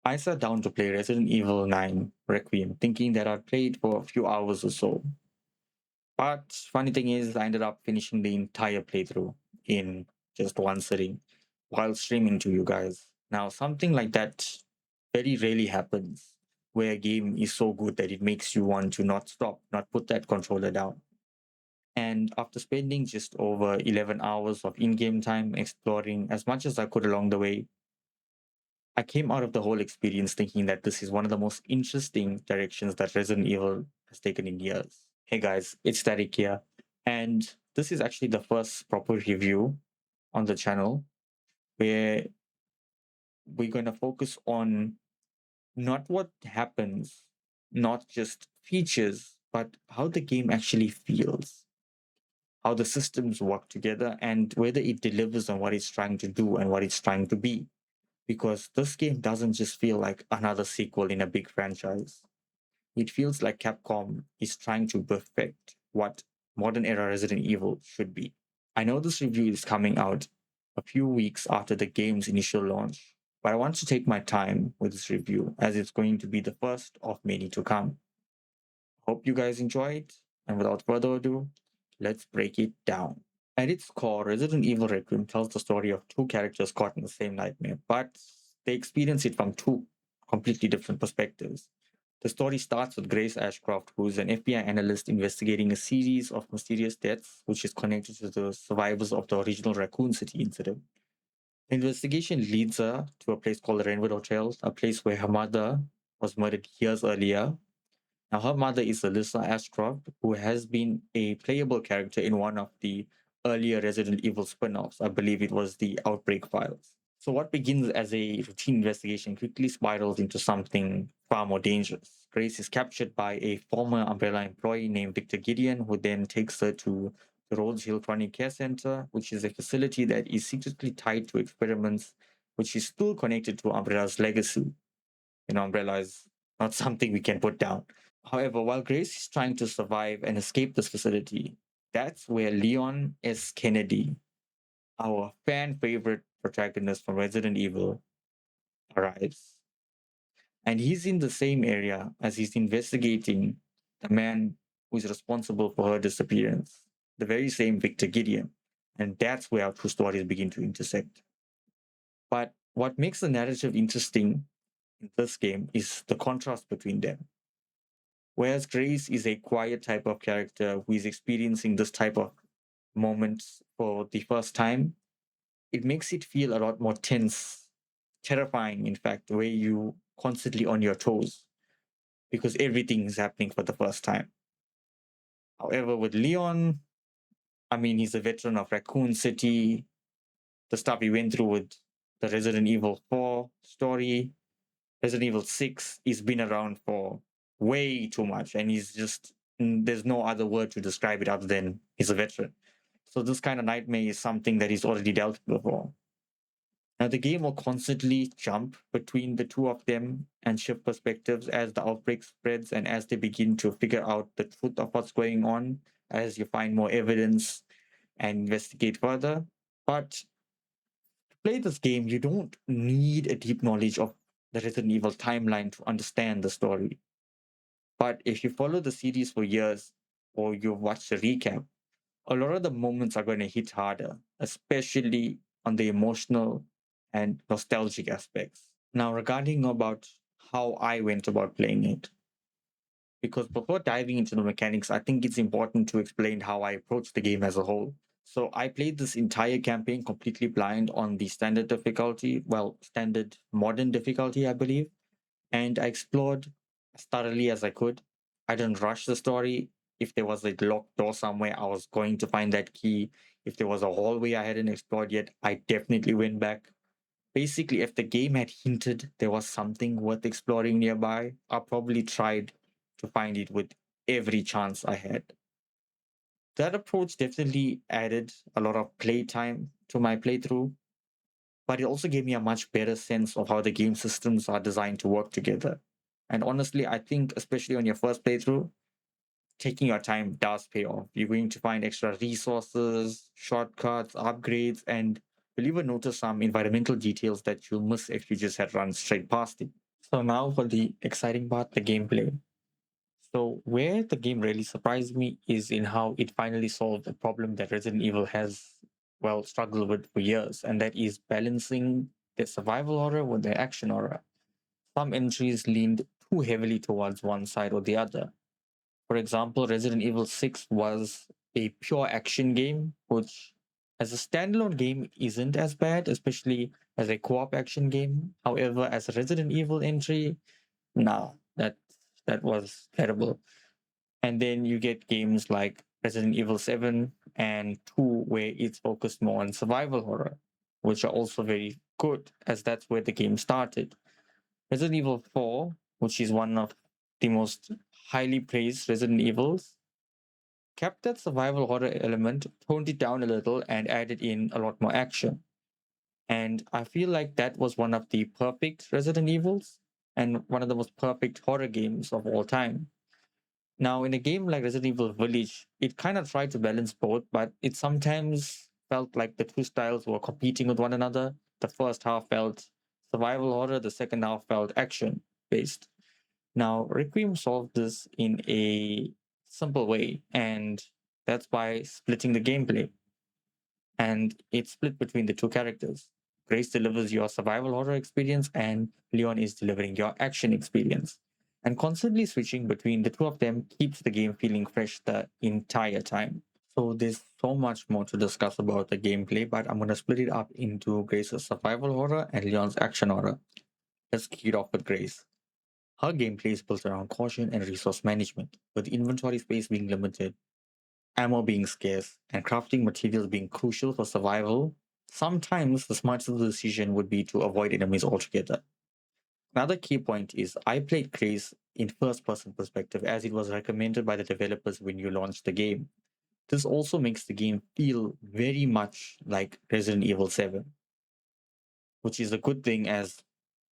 I sat down to play Resident Evil 9 Requiem, thinking that I'd play it for a few hours or so. But funny thing is, I ended up finishing the entire playthrough in just one sitting while streaming to you guys. Now, something like that very rarely happens where a game is so good that it makes you want to not stop, not put that controller down. And after spending just over 11 hours of in game time exploring as much as I could along the way, I came out of the whole experience thinking that this is one of the most interesting directions that Resident Evil has taken in years. Hey guys, it's Tariq here, and this is actually the first proper review on the channel where we're going to focus on not what happens, not just features, but how the game actually feels, how the systems work together, and whether it delivers on what it's trying to do and what it's trying to be. Because this game doesn't just feel like another sequel in a big franchise. It feels like Capcom is trying to perfect what modern era Resident Evil should be. I know this review is coming out a few weeks after the game's initial launch, but I want to take my time with this review as it's going to be the first of many to come. Hope you guys enjoy it, and without further ado, let's break it down. At its core, Resident Evil Requiem tells the story of two characters caught in the same nightmare, but they experience it from two completely different perspectives. The story starts with Grace Ashcroft, who is an FBI analyst investigating a series of mysterious deaths, which is connected to the survivors of the original Raccoon City incident. The investigation leads her to a place called the Rainwood Hotel, a place where her mother was murdered years earlier. Now, her mother is Alyssa Ashcroft, who has been a playable character in one of the earlier Resident Evil spin offs. I believe it was the Outbreak Files. So, what begins as a routine investigation quickly spirals into something far more dangerous. Grace is captured by a former Umbrella employee named Victor Gideon, who then takes her to the Rhodes Hill Chronic Care Center, which is a facility that is secretly tied to experiments, which is still connected to Umbrella's legacy. Umbrella is not something we can put down. However, while Grace is trying to survive and escape this facility, that's where Leon S. Kennedy, our fan favorite protagonist from Resident Evil, arrives. And he's in the same area as he's investigating the man who is responsible for her disappearance, the very same Victor Gideon. And that's where our two stories begin to intersect. But what makes the narrative interesting in this game is the contrast between them. Whereas Grace is a quiet type of character who is experiencing this type of moments for the first time, it makes it feel a lot more tense, terrifying, in fact, where you constantly on your toes because everything is happening for the first time. However, with Leon, I mean, he's a veteran of Raccoon City, the stuff he went through with the Resident Evil 4 story, Resident Evil 6, he's been around for way too much and he's just, there's no other word to describe it other than he's a veteran. So this kind of nightmare is something that he's already dealt with before. Now the game will constantly jump between the two of them and shift perspectives as the outbreak spreads and as they begin to figure out the truth of what's going on, as you find more evidence and investigate further. But to play this game, you don't need a deep knowledge of the Resident Evil timeline to understand the story. But if you follow the series for years or you've watched the recap, a lot of the moments are going to hit harder, especially on the emotional and nostalgic aspects. Now, regarding about how I went about playing it, because before diving into the mechanics, I think it's important to explain how I approach the game as a whole. So I played this entire campaign completely blind on the standard difficulty, well, standard modern difficulty, I believe, and I explored as thoroughly as I could. I didn't rush the story. If there was a locked door somewhere, I was going to find that key. If there was a hallway I hadn't explored yet, I definitely went back. Basically, if the game had hinted there was something worth exploring nearby, I probably tried to find it with every chance I had. That approach definitely added a lot of playtime to my playthrough, but it also gave me a much better sense of how the game systems are designed to work together. And honestly, I think, especially on your first playthrough, taking your time does pay off. You're going to find extra resources, shortcuts, upgrades, and you'll even notice some environmental details that you'll miss if you just had run straight past it. So now for the exciting part, the gameplay. So where the game really surprised me is in how it finally solved a problem that Resident Evil has struggled with for years, and that is balancing the survival horror with the action horror. Some entries leaned too heavily towards one side or the other. For example, Resident Evil 6 was a pure action game, which as a standalone game isn't as bad, especially as a co-op action game. However, as a Resident Evil entry, nah, that was terrible. And then you get games like Resident Evil 7 and 2, where it's focused more on survival horror, which are also very good, as that's where the game started. Resident Evil 4, which is one of the most highly praised Resident Evils, kept that survival horror element, toned it down a little, and added in a lot more action. And I feel like that was one of the perfect Resident Evils and one of the most perfect horror games of all time. Now, in a game like Resident Evil Village, it kind of tried to balance both, but it sometimes felt like the two styles were competing with one another. The first half felt survival horror, the second half felt action based. Now, Requiem solved this in a simple way, and that's by splitting the gameplay. And it's split between the two characters. Grace delivers your survival horror experience, and Leon is delivering your action experience. And constantly switching between the two of them keeps the game feeling fresh the entire time. So there's so much more to discuss about the gameplay, but I'm going to split it up into Grace's survival horror and Leon's action horror. Let's kick it off with Grace. Her gameplay is built around caution and resource management, with inventory space being limited, ammo being scarce, and crafting materials being crucial for survival. Sometimes the smartest decision would be to avoid enemies altogether. Another key point is I played Grace in first person perspective as it was recommended by the developers when you launched the game. This also makes the game feel very much like Resident Evil 7, which is a good thing as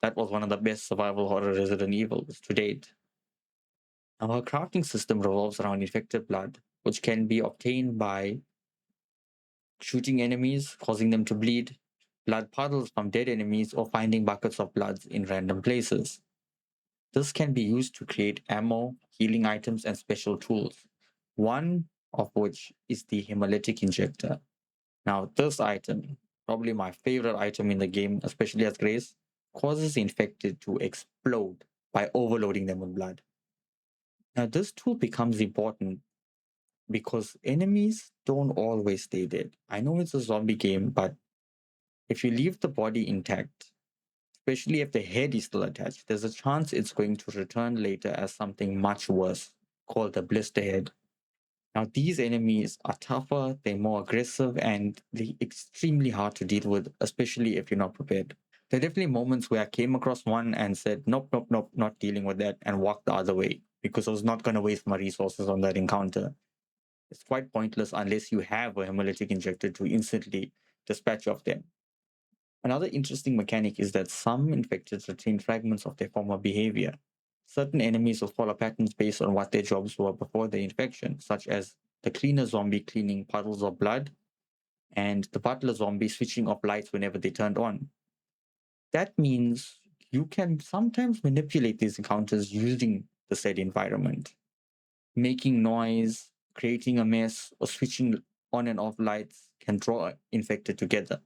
that was one of the best survival horror Resident Evils to date. Our crafting system revolves around infected blood, which can be obtained by shooting enemies, causing them to bleed, blood puddles from dead enemies, or finding buckets of blood in random places. This can be used to create ammo, healing items, and special tools, one of which is the hemolytic injector. Now, this item, probably my favorite item in the game, especially as Grace, causes the infected to explode by overloading them with blood. Now, this tool becomes important because enemies don't always stay dead. I know it's a zombie game, but if you leave the body intact, especially if the head is still attached, there's a chance it's going to return later as something much worse called the blister head. Now, these enemies are tougher, they're more aggressive, and they're extremely hard to deal with, especially if you're not prepared. There are definitely moments where I came across one and said, nope, nope, nope, not dealing with that, and walked the other way because I was not going to waste my resources on that encounter. It's quite pointless unless you have a hemolytic injector to instantly dispatch of them. Another interesting mechanic is that some infected retain fragments of their former behavior. Certain enemies will follow patterns based on what their jobs were before the infection, such as the cleaner zombie cleaning puddles of blood and the butler zombie switching off lights whenever they turned on. That means you can sometimes manipulate these encounters using the said environment. Making noise, creating a mess, or switching on and off lights can draw infected together,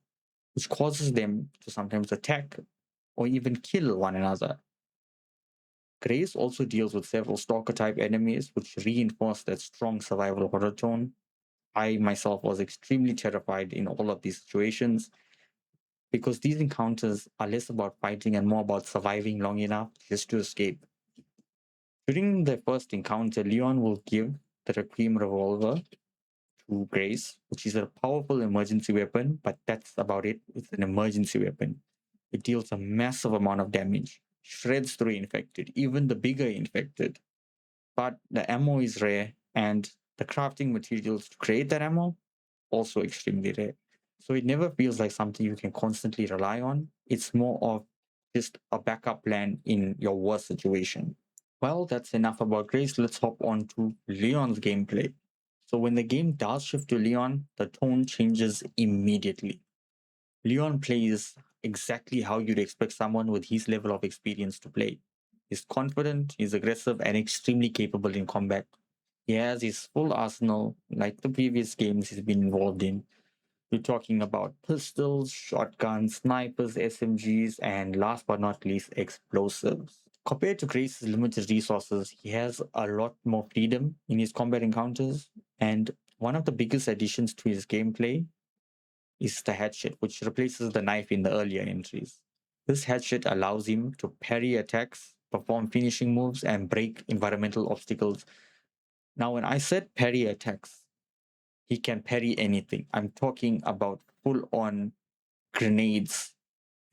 which causes them to sometimes attack or even kill one another. Grace also deals with several stalker type enemies, which reinforce that strong survival horror tone. I myself was extremely terrified in all of these situations because these encounters are less about fighting and more about surviving long enough just to escape. During the first encounter, Leon will give the Requiem revolver to Grace, which is a powerful emergency weapon, but that's about it. It's an emergency weapon. It deals a massive amount of damage, shreds through infected, even the bigger infected. But the ammo is rare, and the crafting materials to create that ammo also extremely rare. So it never feels like something you can constantly rely on. It's more of just a backup plan in your worst situation. Well, that's enough about Grace. Let's hop on to Leon's gameplay. So when the game does shift to Leon, the tone changes immediately. Leon plays exactly how you'd expect someone with his level of experience to play. He's confident, he's aggressive, and extremely capable in combat. He has his full arsenal, like the previous games he's been involved in. We're talking about pistols, shotguns, snipers, SMGs, and last but not least, explosives. Compared to Grace's limited resources, he has a lot more freedom in his combat encounters, and one of the biggest additions to his gameplay is the hatchet, which replaces the knife in the earlier entries. This hatchet allows him to parry attacks, perform finishing moves, and break environmental obstacles. Now, when I said parry attacks, he can parry anything. I'm talking about full on grenades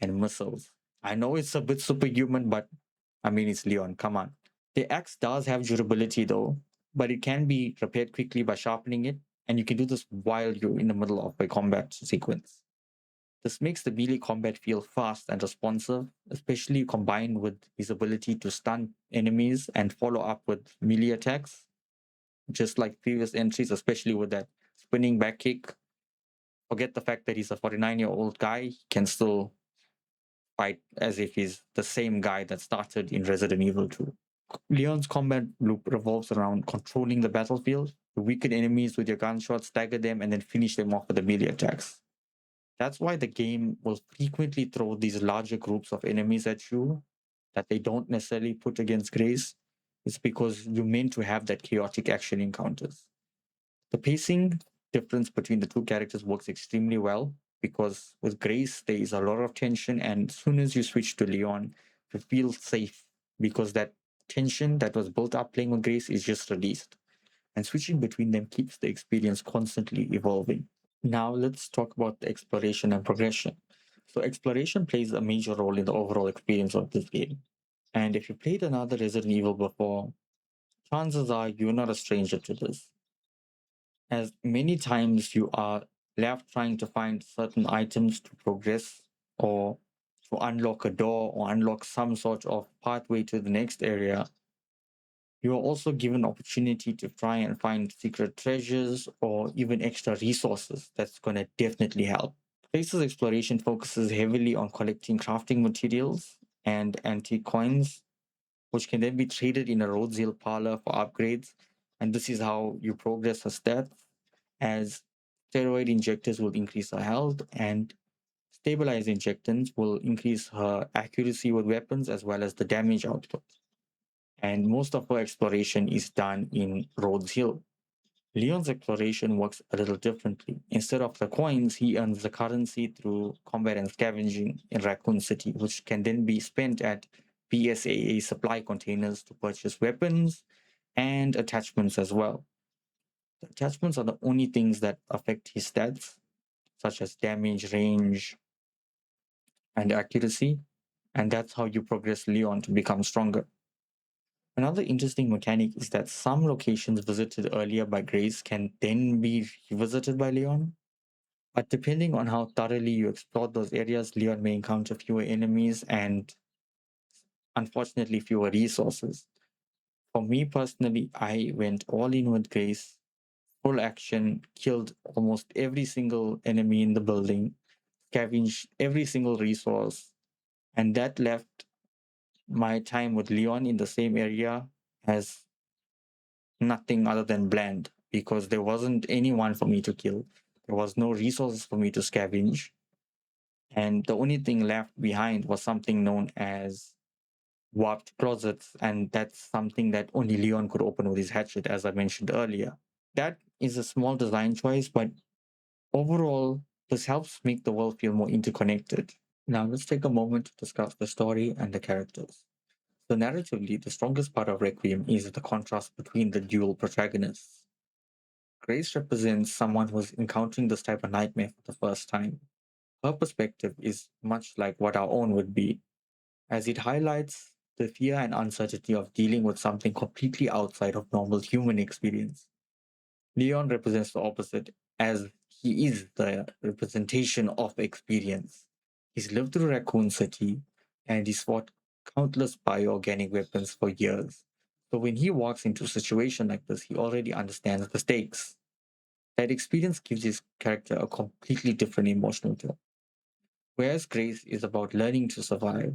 and missiles. I know it's a bit superhuman, but I mean, it's Leon. Come on. The axe does have durability though, but it can be repaired quickly by sharpening it, and you can do this while you're in the middle of a combat sequence. This makes the melee combat feel fast and responsive, especially combined with his ability to stun enemies and follow up with melee attacks, just like previous entries, especially with that spinning back kick. Forget the fact that he's a 49-year-old guy, he can still fight as if he's the same guy that started in Resident Evil 2. Leon's combat loop revolves around controlling the battlefield. You weaken enemies with your gunshots, stagger them, and then finish them off with the melee attacks. That's why the game will frequently throw these larger groups of enemies at you that they don't necessarily put against Grace. It's because you're meant to have that chaotic action encounters. The pacing difference between the two characters works extremely well because with Grace, there is a lot of tension, and as soon as you switch to Leon, you feel safe because that tension that was built up playing with Grace is just released. And switching between them keeps the experience constantly evolving. Now, let's talk about the exploration and progression. So, exploration plays a major role in the overall experience of this game. And if you played another Resident Evil before, chances are you're not a stranger to this, as many times you are left trying to find certain items to progress or to unlock a door or unlock some sort of pathway to the next area. You are also given opportunity to try and find secret treasures or even extra resources that's going to definitely help. Places exploration focuses heavily on collecting crafting materials and antique coins, which can then be traded in a Rhodes Hill parlor for upgrades. And this is how you progress her stats, as steroid injectors will increase her health and stabilized injectants will increase her accuracy with weapons as well as the damage output. And most of her exploration is done in Rhodes Hill. Leon's exploration works a little differently. Instead of the coins, he earns the currency through combat and scavenging in Raccoon City, which can then be spent at BSAA supply containers to purchase weapons and attachments as well. The attachments are the only things that affect his stats, such as damage, range, and accuracy, and that's how you progress Leon to become stronger. Another interesting mechanic is that some locations visited earlier by Grace can then be revisited by Leon. But depending on how thoroughly you explore those areas, Leon may encounter fewer enemies and unfortunately fewer resources. For me personally, I went all in with Grace, full action, killed almost every single enemy in the building, scavenged every single resource, and that left my time with Leon in the same area as nothing other than bland because there wasn't anyone for me to kill. There was no resources for me to scavenge. And the only thing left behind was something known as warped closets. And that's something that only Leon could open with his hatchet, as I mentioned earlier. That is a small design choice, but overall, this helps make the world feel more interconnected. Now, let's take a moment to discuss the story and the characters. So, narratively, the strongest part of Requiem is the contrast between the dual protagonists. Grace represents someone who's encountering this type of nightmare for the first time. Her perspective is much like what our own would be, as it highlights the fear and uncertainty of dealing with something completely outside of normal human experience. Leon represents the opposite, as he is the representation of experience. He's lived through Raccoon City and he's fought countless bioorganic weapons for years. So when he walks into a situation like this, he already understands the stakes. That experience gives his character a completely different emotional tone. Whereas Grace is about learning to survive,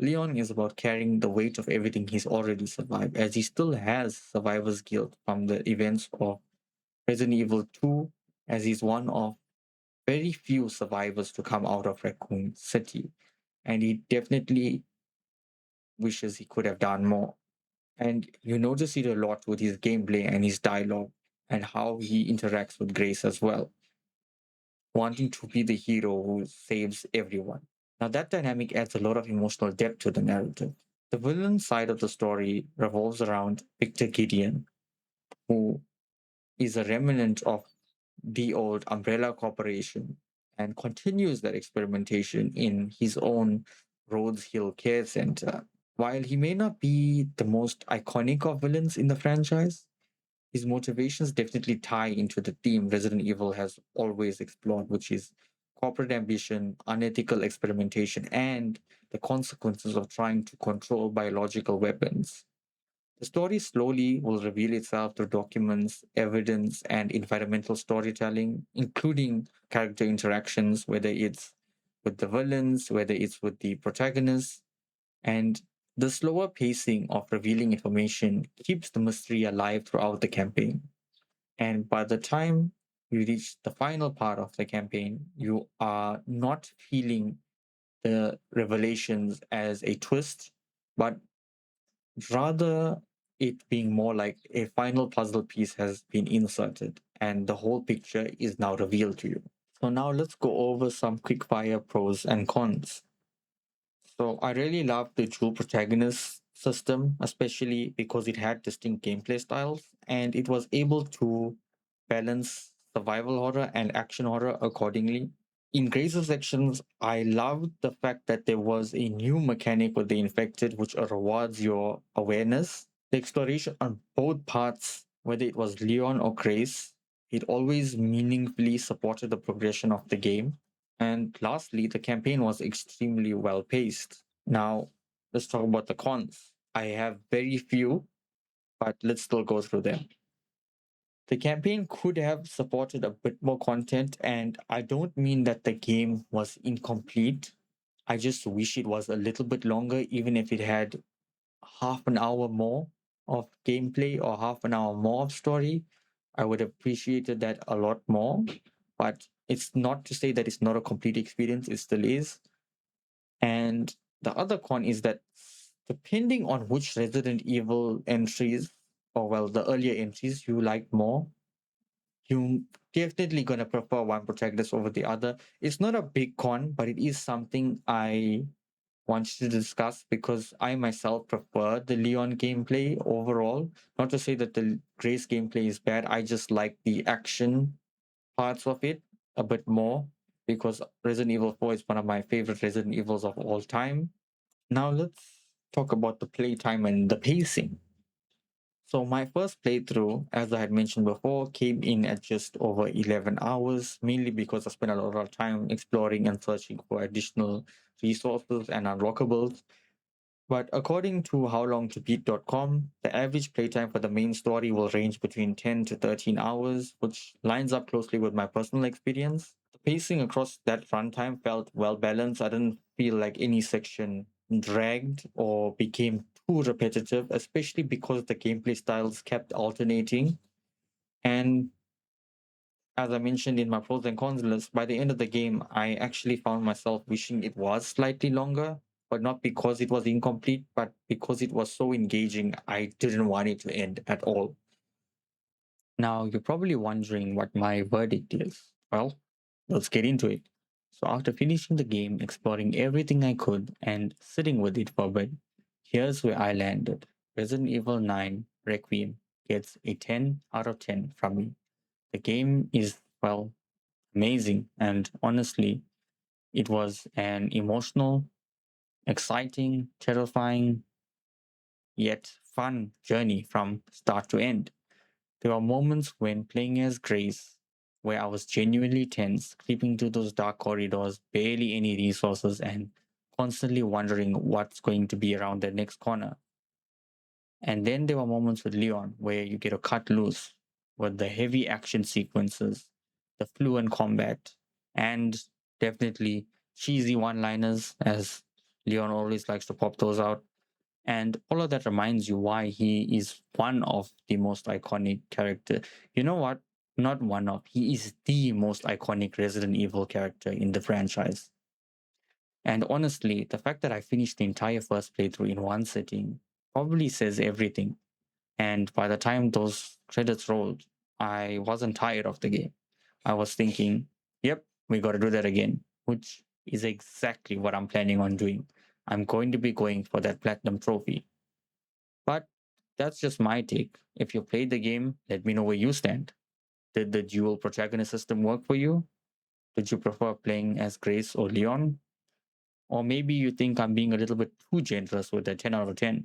Leon is about carrying the weight of everything he's already survived, as he still has survivor's guilt from the events of Resident Evil 2, as he's one of very few survivors to come out of Raccoon City, and he definitely wishes he could have done more. And you notice it a lot with his gameplay and his dialogue and how he interacts with Grace as well, wanting to be the hero who saves everyone. Now, that dynamic adds a lot of emotional depth to the narrative. The villain side of the story revolves around Victor Gideon, who is a remnant of the old Umbrella Corporation and continues that experimentation in his own Rhodes Hill Care Center. While he may not be the most iconic of villains in the franchise, his motivations definitely tie into the theme Resident Evil has always explored, which is corporate ambition, unethical experimentation, and the consequences of trying to control biological weapons. The story slowly will reveal itself through documents, evidence, and environmental storytelling, including character interactions, whether it's with the villains, whether it's with the protagonists, and the slower pacing of revealing information keeps the mystery alive throughout the campaign. And by the time you reach the final part of the campaign, you are not feeling the revelations as a twist, but rather it being more like a final puzzle piece has been inserted and the whole picture is now revealed to you. So now let's go over some quickfire pros and cons. So I really love the dual protagonist system, especially because it had distinct gameplay styles and it was able to balance survival horror and action horror accordingly. In Grace's sections, I loved the fact that there was a new mechanic with the infected, which rewards your awareness. The exploration on both parts, whether it was Leon or Grace, it always meaningfully supported the progression of the game. And lastly, the campaign was extremely well paced. Now, let's talk about the cons. I have very few, but let's still go through them. The campaign could have supported a bit more content, and I don't mean that the game was incomplete. I just wish it was a little bit longer, even if it had half an hour more of gameplay or half an hour more of story. I would have appreciated that a lot more. But it's not to say that it's not a complete experience, it still is. And the other con is that depending on which Resident Evil entries, or well, the earlier entries you like more, you definitely gonna prefer one protagonist over the other. It's not a big con, but it is something I want to discuss because I myself prefer the Leon gameplay overall. Not to say that the Grace gameplay is bad, I just like the action parts of it a bit more because Resident Evil 4 is one of my favorite Resident Evils of all time. Now let's talk about the playtime and the pacing. So my first playthrough, as I had mentioned before, came in at just over 11 hours, mainly because I spent a lot of time exploring and searching for additional resources and unlockables. But according to howlongtobeat.com, the average playtime for the main story will range between 10 to 13 hours, which lines up closely with my personal experience. The pacing across that runtime felt well balanced. I didn't feel like any section dragged or became too repetitive, especially because the gameplay styles kept alternating. And as I mentioned in my pros and cons list, by the end of the game, I actually found myself wishing it was slightly longer, but not because it was incomplete, but because it was so engaging, I didn't want it to end at all. Now, you're probably wondering what my verdict is. Well, let's get into it. So, after finishing the game, exploring everything I could, and sitting with it for a bit, here's where I landed. Resident Evil 9 Requiem gets a 10 out of 10 from me. The game is, well, amazing. And honestly, it was an emotional, exciting, terrifying, yet fun journey from start to end. There were moments when playing as Grace where I was genuinely tense, creeping through those dark corridors, barely any resources, and constantly wondering what's going to be around the next corner. And then there were moments with Leon where you get a cut loose with the heavy action sequences, the fluent combat, and definitely cheesy one liners, as Leon always likes to pop those out. And all of that reminds you why he is one of the most iconic character. You know what? Not one of. He is the most iconic Resident Evil character in the franchise. And honestly, the fact that I finished the entire first playthrough in one sitting probably says everything. And by the time those credits rolled, I wasn't tired of the game. I was thinking, yep, we got to do that again, which is exactly what I'm planning on doing. I'm going to be going for that platinum trophy. But that's just my take. If you played the game, let me know where you stand. Did the dual protagonist system work for you? Did you prefer playing as Grace or Leon? Or maybe you think I'm being a little bit too generous with a 10 out of 10.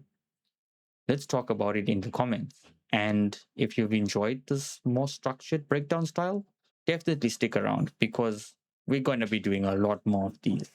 Let's talk about it in the comments. And if you've enjoyed this more structured breakdown style, definitely stick around because we're going to be doing a lot more of these.